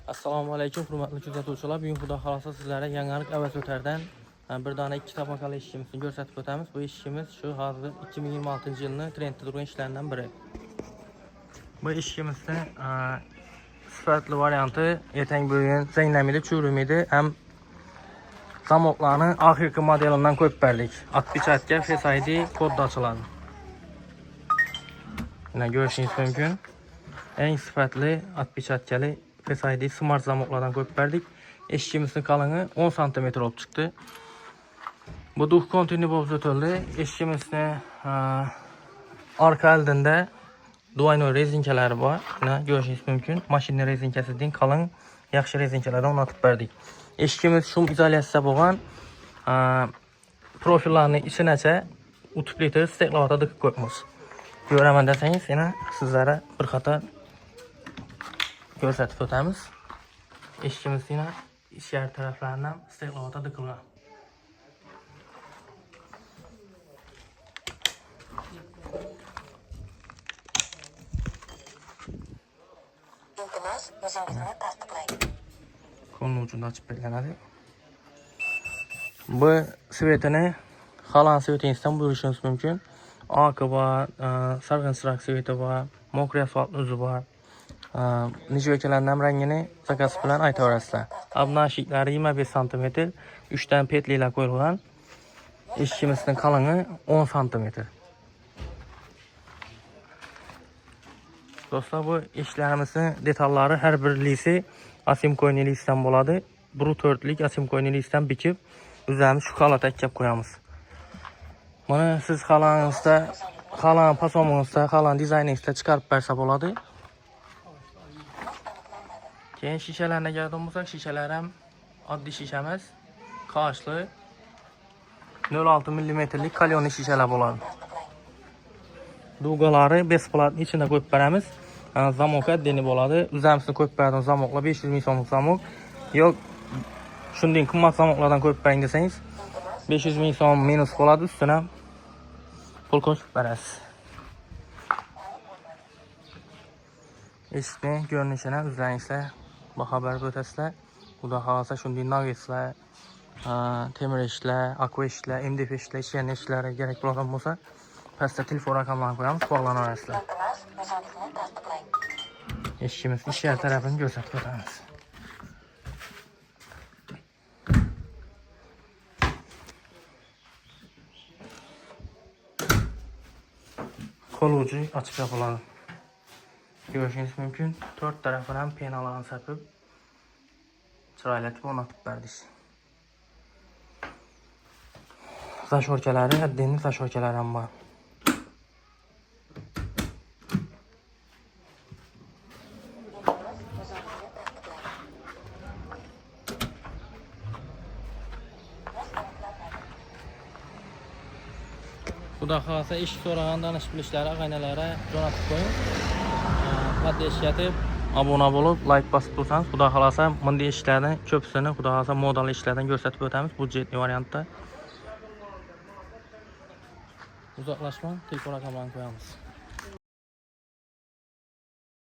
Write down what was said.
Assalomu alaykum, hurmatli kuzatuvchilar. Bugun Xudo xolasa sizlarga yangilik avaz o'tardan bir dona 2 tabaqali eshikimizni ko'rsatib o'tamiz. Bu eshikimiz shu hozir 2026-yilning trendda turgan ishlardan biri. Bu eshikimizni sifatli varianti ertang bugun zanglamaydi, chuvrimaydi. Ham zamoklarni oxirgi modelidan ko'p berdik. Отпечатка Face ID kodda ochiladi. Mana ko'rishingiz mumkin. Eng sifatli отпечаткali Face ID smart zamoklardan ko'p berdik. Eshikimizning qalini 10 cm olib chiqdi. Bu duh konteyner bo'lib o'tildi. Eshikimizning orqa oldinda duaynoy rezinkalari bor. Mana ko'rishingiz mumkin. Mashina rezinkasidan qalin, yaxshi rezinkalardan o'rnatib berdik. Eshikimiz shum izolyatsiya bo'lgan. Profillarni ichinacha utplitr steklovada diqib qo'yamiz. Ko'raman desangiz, yana sizlarga bir qator ko'rsatib o'tamiz. Eshikimiz yana ichkari taraflaridan steklovada diqilgan. Iltimos, o'zingizni tasdiqlang. Qo'lni uchunda ochib beriladi. Bu svetini xalan svetingizdan buyurishingiz mumkin. Oq bor, sarg'insroq sveti bor, mokriy asfalt o'zi bor. Nijvokalarning rangini zakaz bilan aytaverasizlar. Obnashiklari 25 cm, 3 dan petlilar qo'yilgan. Eshikimizning qalini 10 cm. Do'stlar, bu eshiklarimizning detallari har bir lisi asimkoyni lisdan bo'ladi. Bu 4lik asimkoyni lisdan bichib, o'zimiz shu holatga kelib qo'yamiz. Mana siz xalangizda, xalan pasomingizda, xalan dizayningizda chiqarib bersa bo'ladi. Keyin shishalarga keladigan bo'lsak, shishalar ham oddiy shisha emas, qoshli 0.6 mm kalyonli shishalar bo'ladi. Dugalari besplat ichida qo'yib beramiz. Zamok addini bo'ladi. O'zimizning qo'yib beradigan zamoklar 500 ming so'mlik zamok. Yo'q, shunday qimmat zamoklardan qo'yib bering desangiz, 500 ming so'm minus bo'ladi, ustuna pul qo'shib berasiz. Eshikning ko'rinishini o'zlaringizlar baho berib o'tasizlar. Xudo xolasa shunday nagetslar, temir eshiklar, akva eshiklar, MDF eshiklar, ishlangan eshiklar kerak bo'lgan bo'lsa, pastda telefon raqamlarini qo'yamiz, bog'lanaverasizlar. Iltimos, o'zingizni tasdiqlang. Eshikimiz ichkari tarafini ko'rsatib o'tamiz. Qo'l uchi ochib yopiladi. Ko'rishingiz mumkin. 4 tarafidan ham penalarni sapib chiroylatib o'rnatib berdik. Zashorkalari, addini zashorkalari ham bor. Xudo xolasa ish so'ragan tanish bilishlari, ag'aynalara jo'natib qo'ying. Podpishkatib, obuna bo'lib, like bosib tursangiz, xudo xolasa bunday ishlarning ko'psini, xudo xolasa modal ishlardan ko'rsatib o'tamiz budjetli variantda. Uzoqlashmang, telefon raqamlarini qo'yamiz.